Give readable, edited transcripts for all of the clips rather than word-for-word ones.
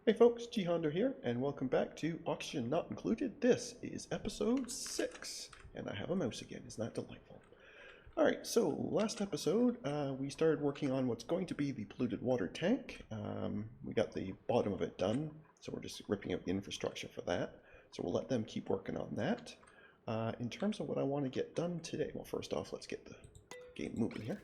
Hey folks, GHondo here, and welcome back to Oxygen Not Included. This is episode 6, and I have a mouse again. Isn't that delightful? Alright, so last episode we started working on what's going to be the polluted water tank. We got the bottom of it done, so we're just ripping out the infrastructure for that. So we'll let them keep working on that. In terms of what I want to get done today, well, first off, let's get the game moving here.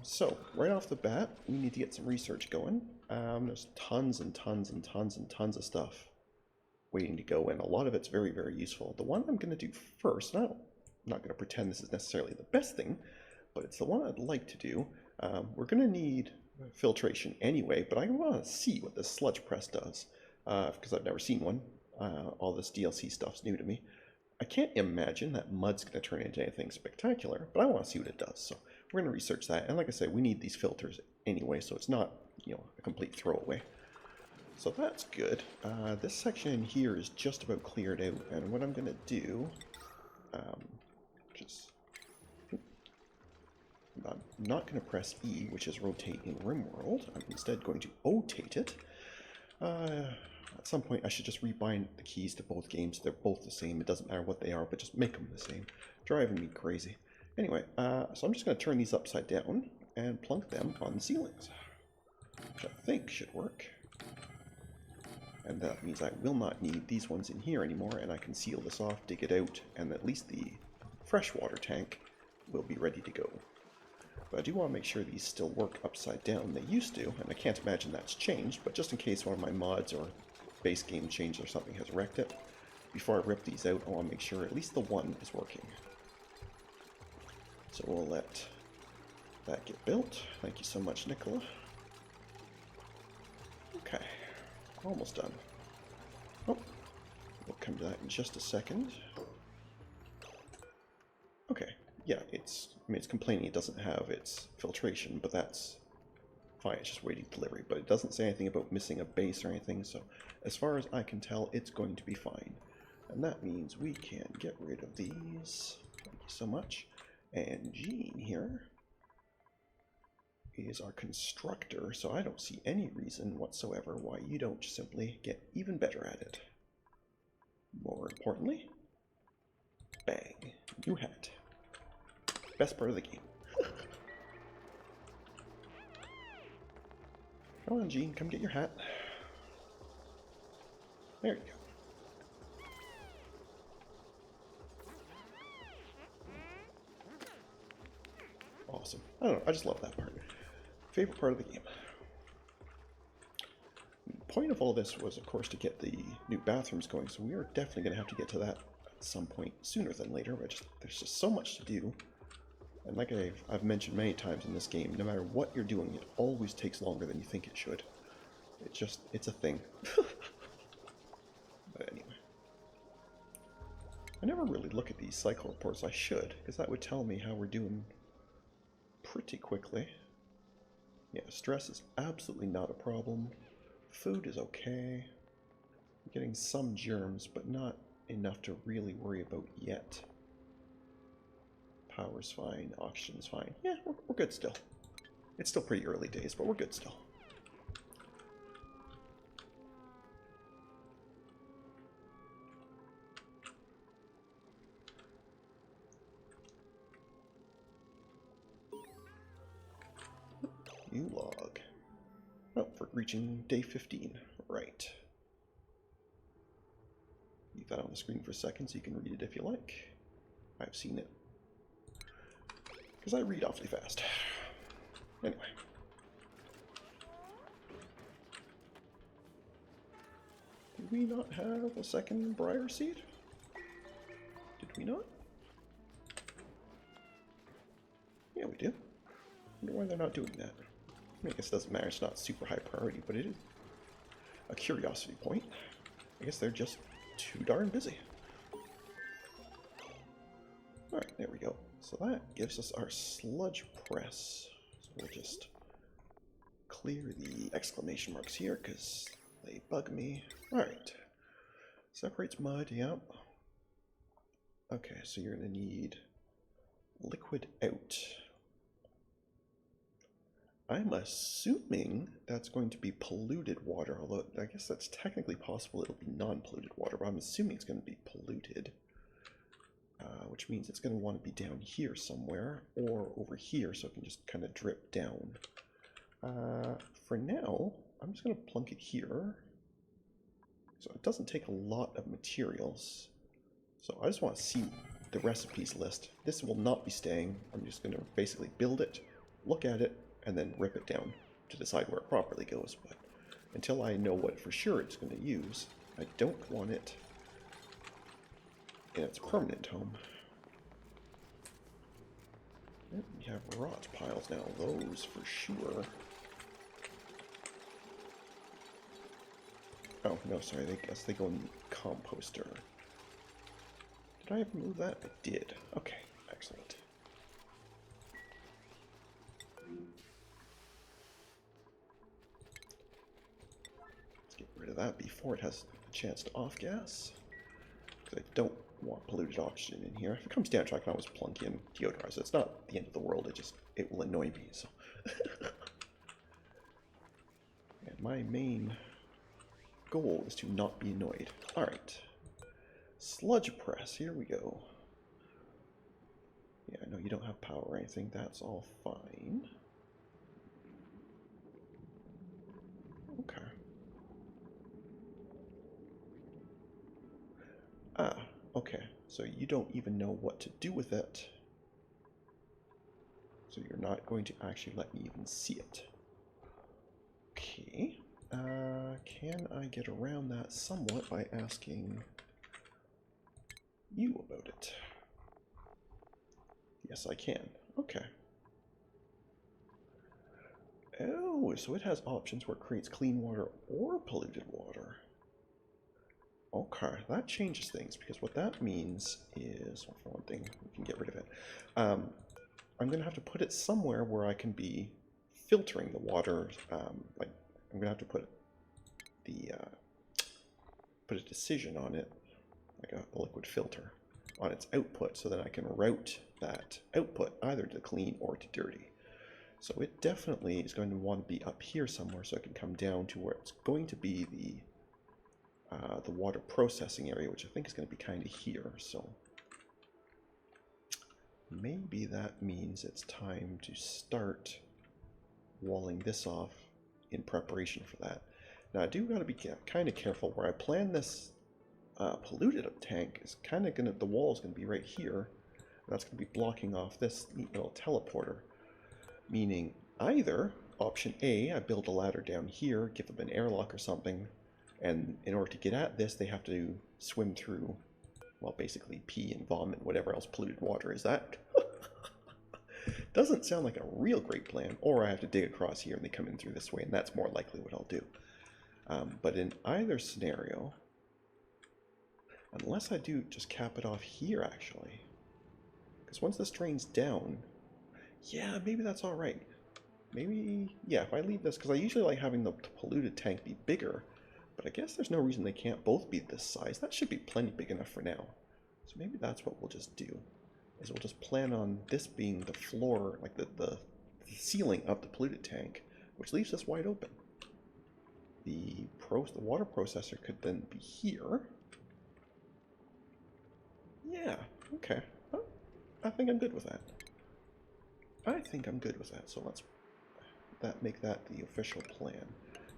So, right off the bat, we need to get some research going. There's tons and tons and tons and tons of stuff waiting to go in. A lot of it's very, very useful. The one I'm going to do first, and I'm not going to pretend this is necessarily the best thing, but it's the one I'd like to do. We're going to need filtration anyway, but I want to see what this sludge press does, because I've never seen one. All this DLC stuff's new to me. I can't imagine that mud's going to turn into anything spectacular, but I want to see what it does. So we're going to research that. And like I said, we need these filters anyway, so it's not, a complete throwaway. So that's good. This section here is just about cleared out. And what I'm going to do, I'm not going to press E, which is rotate in RimWorld. I'm instead going to O-tate it. At some point, I should just rebind the keys to both games. They're both the same. It doesn't matter what they are, but just make them the same. Driving me crazy. Anyway, so I'm just going to turn these upside down and plunk them on the ceilings, which I think should work. And that means I will not need these ones in here anymore, and I can seal this off, dig it out, and at least the freshwater tank will be ready to go. But I do want to make sure these still work upside down. They used to, and I can't imagine that's changed, but just in case one of my mods or base game change or something has wrecked it, before I rip these out, I want to make sure at least the one is working. So we'll let that get built. Thank you so much, Nicola. Okay, almost done. Oh, we'll come to that in just a second. Okay, yeah, it's complaining it doesn't have its filtration, but that's fine. It's just waiting delivery, but it doesn't say anything about missing a base or anything, so as far as I can tell, it's going to be fine. And that means we can get rid of these. Thank you so much. And Gene here is our constructor, so I don't see any reason whatsoever why you don't simply get even better at it. More importantly, bang, new hat. Best part of the game. Come on, Gene, come get your hat. There you go. Awesome. I don't know, I just love that part. Favorite part of the game. The point of all this was, of course, to get the new bathrooms going, so we are definitely going to have to get to that at some point sooner than later. But there's just so much to do. And like I've mentioned many times in this game, no matter what you're doing, it always takes longer than you think it should. It's a thing. But anyway. I never really look at these cycle reports. I should, because that would tell me how we're doing pretty quickly. Yeah, stress is absolutely not a problem. Food is okay. I'm getting some germs, but not enough to really worry about yet. Power's fine, oxygen's fine. Yeah, we're good still. It's still pretty early days, but we're good still. New log. Oh, for reaching day 15. Right. Leave that on the screen for a second so you can read it if you like. I've seen it. Because I read awfully fast. Anyway. Did we not have a second briar seed? Did we not? Yeah, we do. I wonder why they're not doing that. I guess it doesn't matter, it's not super high priority, but it is a curiosity point. I guess they're just too darn busy. Alright, there we go. So that gives us our sludge press. So we'll just clear the exclamation marks here because they bug me. Alright. Separates mud, yep. Okay, so you're going to need liquid out. I'm assuming that's going to be polluted water, although I guess that's technically possible it'll be non-polluted water, but I'm assuming it's going to be polluted. Which means it's going to want to be down here somewhere, or over here, so it can just kind of drip down. For now, I'm just going to plunk it here. So it doesn't take a lot of materials. So I just want to see the recipes list. This will not be staying. I'm just going to basically build it, look at it, and then rip it down to decide where it properly goes. But until I know what for sure it's going to use, I don't want it in its permanent home. Yep, we have rot piles now, those for sure. Oh, no, sorry, I guess they go in the composter. Did I ever move that? I did. Okay, excellent. Let's get rid of that before it has a chance to off-gas. Because I don't want polluted oxygen in here. If it comes down to it, I can always plunk in deodorizer. It's not the end of the world, it will annoy me, so. And my main goal is to not be annoyed. Alright. Sludge press, here we go. Yeah, I know you don't have power or anything, that's all fine. Okay. Ah, okay. So you don't even know what to do with it. So you're not going to actually let me even see it. Okay. Can I get around that somewhat by asking you about it? Yes, I can. Okay. Oh, so it has options where it creates clean water or polluted water. Okay, that changes things, because what that means is, well, for one thing, we can get rid of it. I'm going to have to put it somewhere where I can be filtering the water. Like, I'm going to have to put a decision on it, like a liquid filter, on its output, so that I can route that output either to clean or to dirty. So it definitely is going to want to be up here somewhere, so it can come down to where it's going to be the water processing area, which I think is going to be kind of here. So maybe that means it's time to start walling this off in preparation for that. Now I do got to be kind of careful where I plan this polluted tank. Is kind of going to, the wall is going to be right here, and that's going to be blocking off this neat little teleporter. Meaning either option A, I build a ladder down here, give them an airlock or something, and in order to get at this, they have to swim through, well, basically pee and vomit, whatever else polluted water is. That doesn't sound like a real great plan. Or I have to dig across here and they come in through this way, and that's more likely what I'll do. But in either scenario, unless I do just cap it off here, actually, because once this drains down, yeah, maybe that's all right. Maybe, yeah, if I leave this, because I usually like having the polluted tank be bigger, but I guess there's no reason they can't both be this size. That should be plenty big enough for now. So maybe that's what we'll just do, is we'll just plan on this being the floor, like the ceiling of the polluted tank, which leaves us wide open. The water processor could then be here. Yeah, okay. Well, I think I'm good with that. I think I'm good with that, so let's make that the official plan.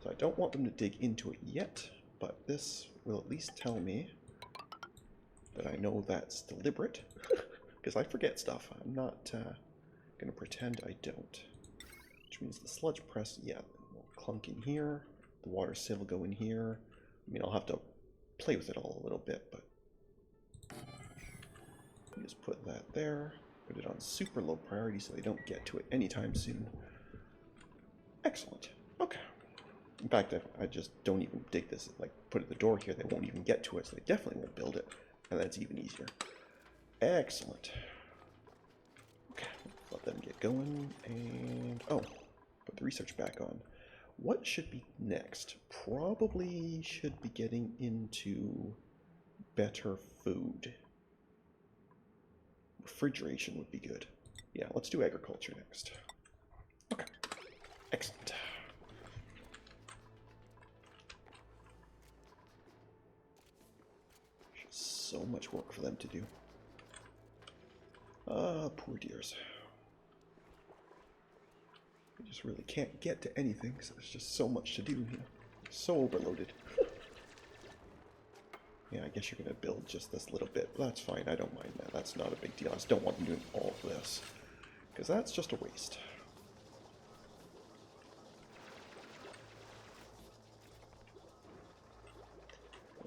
So I don't want them to dig into it yet, but this will at least tell me that I know that's deliberate, because I forget stuff. I'm not going to pretend I don't. Which means the sludge press, yeah, will clunk in here, the water sieve will go in here. I mean, I'll have to play with it all a little bit, but just put that there. Put it on super low priority so they don't get to it anytime soon. Excellent. Okay. In fact, if I just don't even dig this, like put it at the door here, they won't even get to it, so they definitely won't build it. And that's even easier. Excellent. Okay, let them get going. And, oh, put the research back on. What should be next? Probably should be getting into better food. Refrigeration would be good. Yeah, let's do agriculture next. Okay. Excellent. So much work for them to do. Ah, poor dears. We just really can't get to anything because there's just so much to do here. So overloaded. Yeah, I guess you're going to build just this little bit. That's fine, I don't mind that. That's not a big deal. I just don't want them doing all of this, because that's just a waste.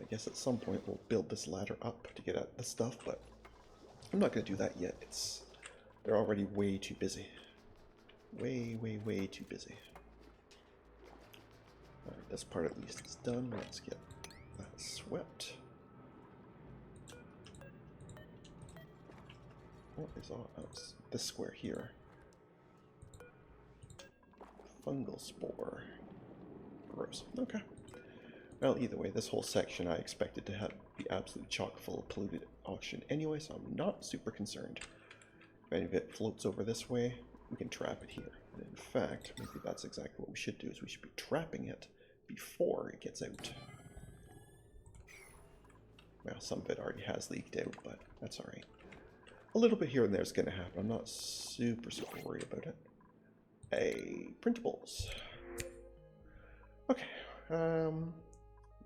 I guess at some point we'll build this ladder up to get at the stuff, but I'm not going to do that yet. They're already way too busy. Way too busy. Alright, this part at least is done. Let's get that swept. What is all this square here? Fungal spore. Gross. Okay. Well, either way, this whole section I expected to be absolutely chock full of polluted oxygen anyway, so I'm not super concerned. If any of it floats over this way, we can trap it here. And in fact, maybe that's exactly what we should do, is we should be trapping it before it gets out. Well, some of it already has leaked out, but that's alright. A little bit here and there is going to happen. I'm not super worried about it. Hey, printables. Okay.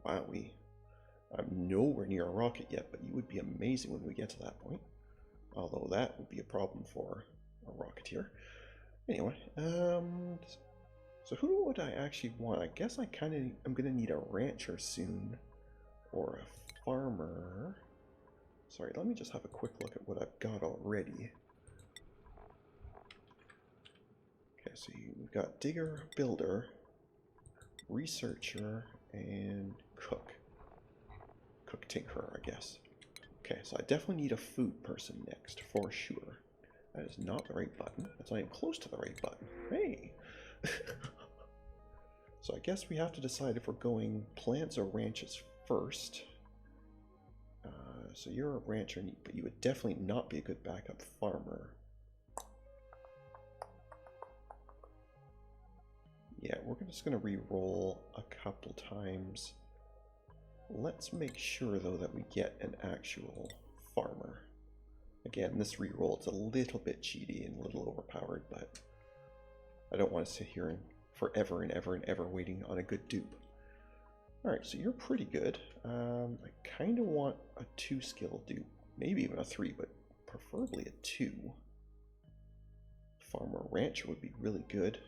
Wow, I'm nowhere near a rocket yet, but you would be amazing when we get to that point. Although that would be a problem for a rocketeer. Anyway, so who would I actually want? I guess I'm going to need a rancher soon, or a farmer. Sorry, let me just have a quick look at what I've got already. Okay, so we've got digger, builder, researcher, and cook. Cook tinkerer, I guess. Okay, so I definitely need a food person next, for sure. That is not the right button. That's not even close to the right button. Hey! So I guess we have to decide if we're going plants or ranches first. So you're a rancher, but you would definitely not be a good backup farmer. Yeah, we're just going to re-roll a couple times. Let's make sure, though, that we get an actual farmer. Again, this re-roll is a little bit cheaty and a little overpowered, but I don't want to sit here and forever and ever waiting on a good dupe. Alright, so you're pretty good. I kind of want a 2-skill dupe. Maybe even a 3, but preferably a 2. Farmer rancher would be really good.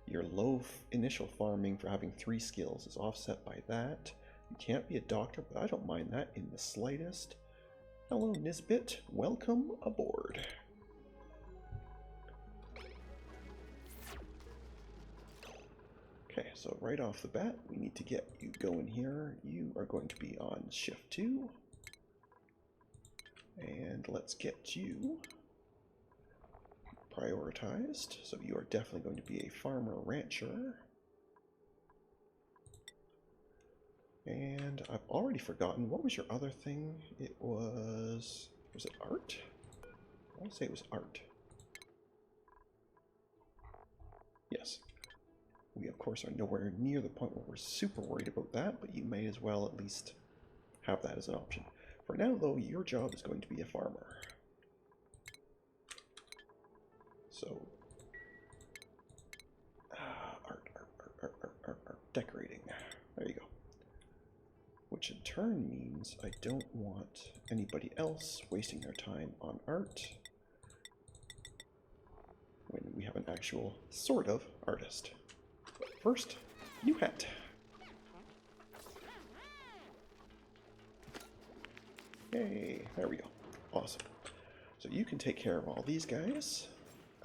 Your low initial farming for having 3 skills is offset by that. You can't be a doctor, but I don't mind that in the slightest. Hello, Nisbet. Welcome aboard. Okay, so right off the bat, we need to get you going here. You are going to be on shift 2. And let's get you prioritized. So you are definitely going to be a farmer rancher. And I've already forgotten, what was your other thing? It was it art? I want to say it was art. Yes. We, of course, are nowhere near the point where we're super worried about that, but you may as well at least have that as an option. For now, though, your job is going to be a farmer. So, art, decorating. There you go. Which in turn means I don't want anybody else wasting their time on art when we have an actual sort of artist. But first, new hat. Yay, there we go. Awesome. So you can take care of all these guys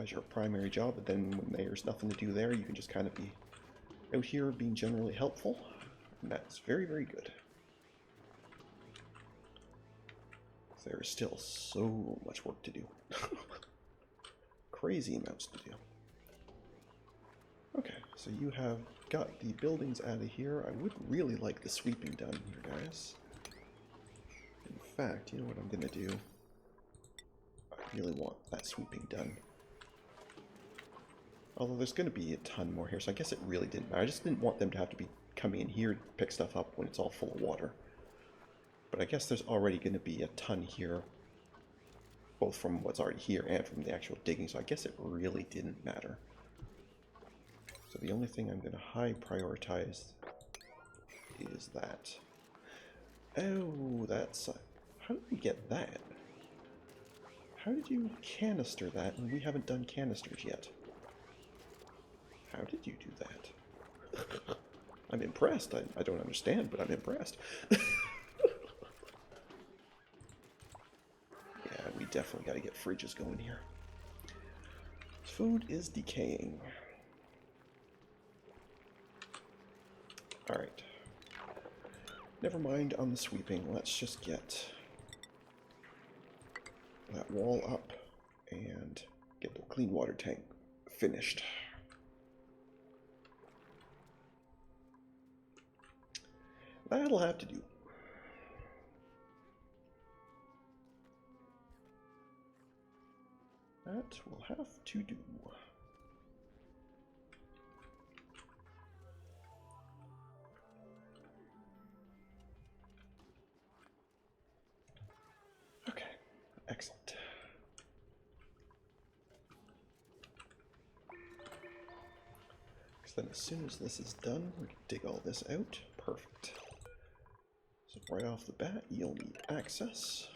as your primary job, but then when there's nothing to do there, you can just kind of be out here being generally helpful. And that's very, very good. There is still so much work to do. Crazy amounts to do. Okay, so you have got the buildings out of here. I would really like the sweeping done here, guys. In fact, you know what I'm going to do? I really want that sweeping done. Although there's going to be a ton more here, so I guess it really didn't matter. I just didn't want them to have to be coming in here to pick stuff up when it's all full of water. But I guess there's already going to be a ton here, both from what's already here and from the actual digging, so I guess it really didn't matter. So the only thing I'm going to high prioritize is that. Oh, that's... how did we get that? How did you canister that and we haven't done canisters yet? How did you do that? I'm impressed. I don't understand, but I'm impressed. Yeah, we definitely got to get fridges going here. Food is decaying. Alright. Never mind on the sweeping. Let's just get that wall up and get the clean water tank finished. That'll have to do. That will have to do. Okay, excellent. Because then as soon as this is done, we can dig all this out. Perfect. So right off the bat, you'll need access.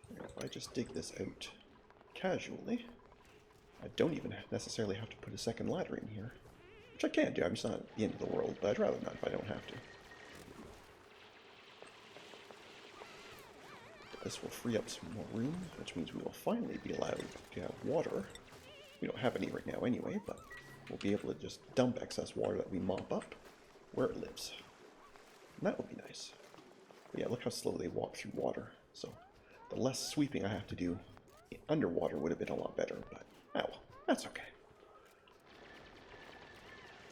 And if I just dig this out casually, I don't even necessarily have to put a second ladder in here. Which I can do, I'm just not at the end of the world, but I'd rather not if I don't have to. But this will free up some more room, which means we will finally be allowed to have water. We don't have any right now anyway, but we'll be able to just dump excess water that we mop up where it lives. And that would be nice. But yeah, look how slowly they walk through water. So the less sweeping I have to do underwater would have been a lot better, but oh well, that's okay.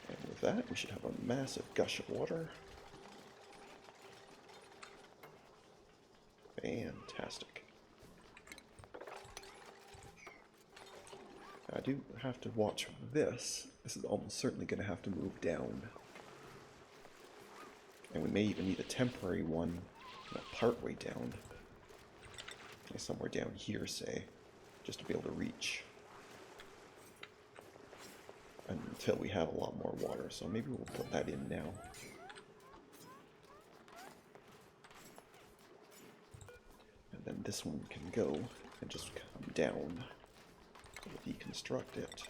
And with that, we should have a massive gush of water. Fantastic. I do have to watch this. This is almost certainly going to have to move down. And we may even need a temporary one part way down. Like somewhere down here, say, just to be able to reach. Until we have a lot more water, so maybe we'll put that in now. And then this one can go and just come down. We'll deconstruct it.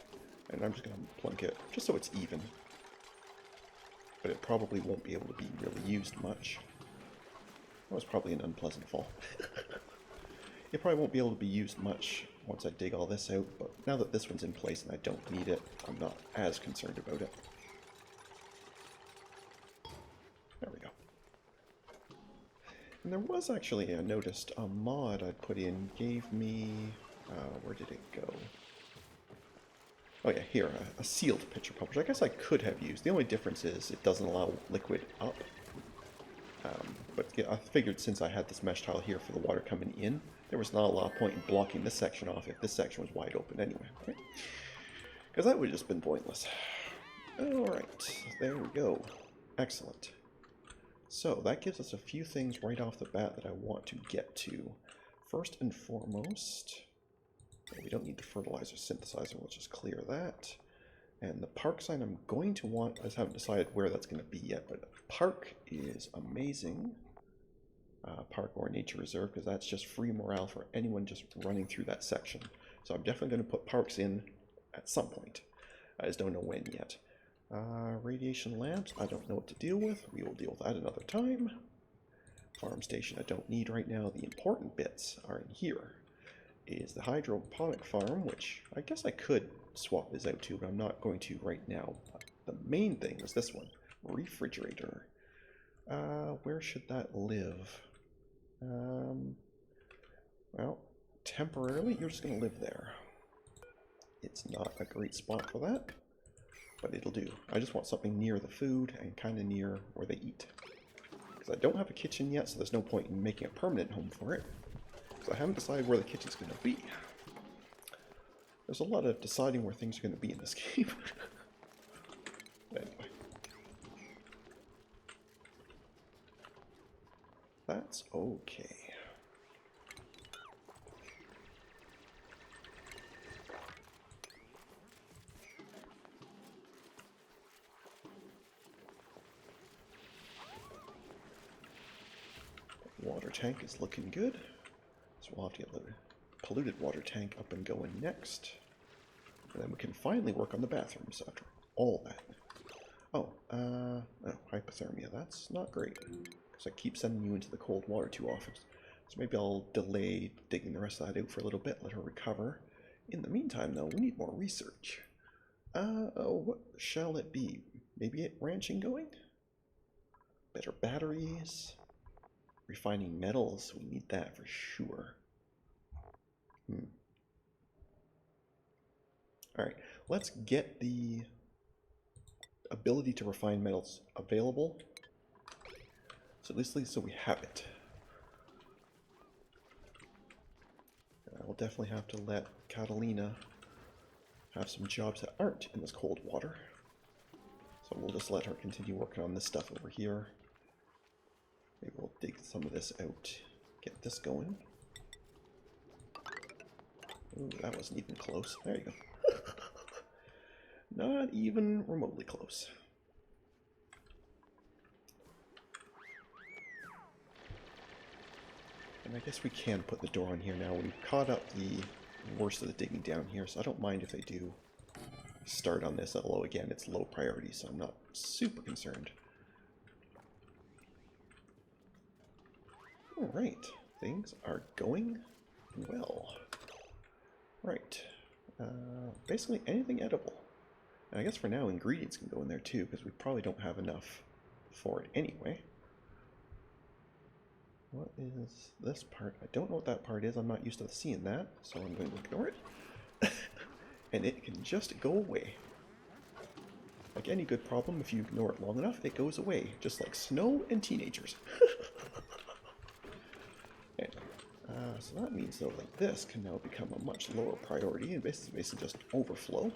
And I'm just going to plunk it just so it's even. But it probably won't be able to be really used much. That was probably an unpleasant fall. It probably won't be able to be used much once I dig all this out, but now that this one's in place and I don't need it, I'm not as concerned about it. There we go. And there was actually, I noticed, a mod I put in gave me... where did it go? Oh yeah, here, a sealed picture pump, which I guess I could have used. The only difference is it doesn't allow liquid up. But yeah, I figured since I had this mesh tile here for the water coming in, there was not a lot of point in blocking this section off if this section was wide open anyway. Right? Because that would have just been pointless. Alright, there we go. Excellent. So that gives us a few things right off the bat that I want to get to. First and foremost, we don't need the fertilizer synthesizer, we'll just clear that. And the park sign I'm going to want, I just haven't decided where that's going to be yet, but park is amazing. Park or nature reserve, because that's just free morale for anyone just running through that section. So I'm definitely going to put parks in at some point. I just don't know when yet. Radiation lamps, I don't know what to deal with. We will deal with that another time. Farm station I don't need right now. The important bits are in here. Is the hydroponic farm, which I guess I could swap this out to, but I'm not going to right now. The main thing is this one, refrigerator. Where should that live? Well, temporarily, you're just going to live there. It's not a great spot for that, but it'll do. I just want something near the food and kind of near where they eat. Because I don't have a kitchen yet, so there's no point in making a permanent home for it. because I haven't decided where the kitchen's going to be. There's a lot of deciding where things are going to be in this game. Anyway. That's okay. Water tank is looking good. So we'll have to get the polluted water tank up and going next. And then we can finally work on the bathrooms after all that. Oh, hypothermia. That's not great. Because I keep sending you into the cold water too often. So maybe I'll delay digging the rest of that out for a little bit, let her recover. In the meantime, though, we need more research. What shall it be? Maybe it ranching going? Better batteries? Refining metals, we need that for sure. Alright, let's get the ability to refine metals available. So at least so we have it. I'll definitely have to let Catalina have some jobs that aren't in this cold water. So we'll just let her continue working on this stuff over here. Maybe we'll dig some of this out, get this going. Ooh, that wasn't even close. There you go. Not even remotely close. And I guess we can put the door on here now. We've caught up the worst of the digging down here, so I don't mind if they do start on this, although again, it's low priority, so I'm not super concerned. Alright, things are going well. Right, basically anything edible. And I guess for now ingredients can go in there too, because we probably don't have enough for it anyway. What is this part? I don't know what that part is. I'm not used to seeing that, so I'm going to ignore it. And it can just go away. Like any good problem, if you ignore it long enough, it goes away. Just like snow and teenagers. Anyway, so that means though that this can now become a much lower priority and basically just overflow.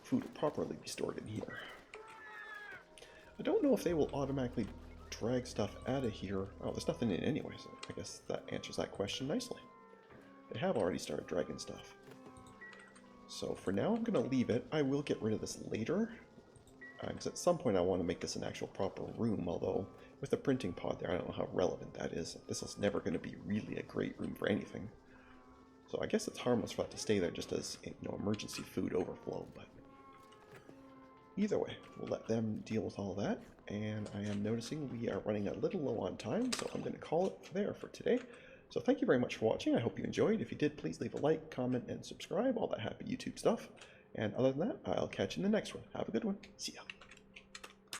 Food will properly be stored in here. I don't know if they will automatically drag stuff out of here. Oh, there's nothing in it anyway, so I guess that answers that question nicely. They have already started dragging stuff. So for now, I'm going to leave it. I will get rid of this later, because at some point I want to make this an actual proper room, although with the printing pod there, I don't know how relevant that is. This is never going to be really a great room for anything. So I guess it's harmless for that to stay there just as, you know, emergency food overflow, but either way, we'll let them deal with all that. And I am noticing we are running a little low on time, so I'm going to call it there for today. So thank you very much for watching. I hope you enjoyed. If you did, please leave a like, comment, and subscribe. All that happy YouTube stuff. And other than that, I'll catch you in the next one. Have a good one. See ya.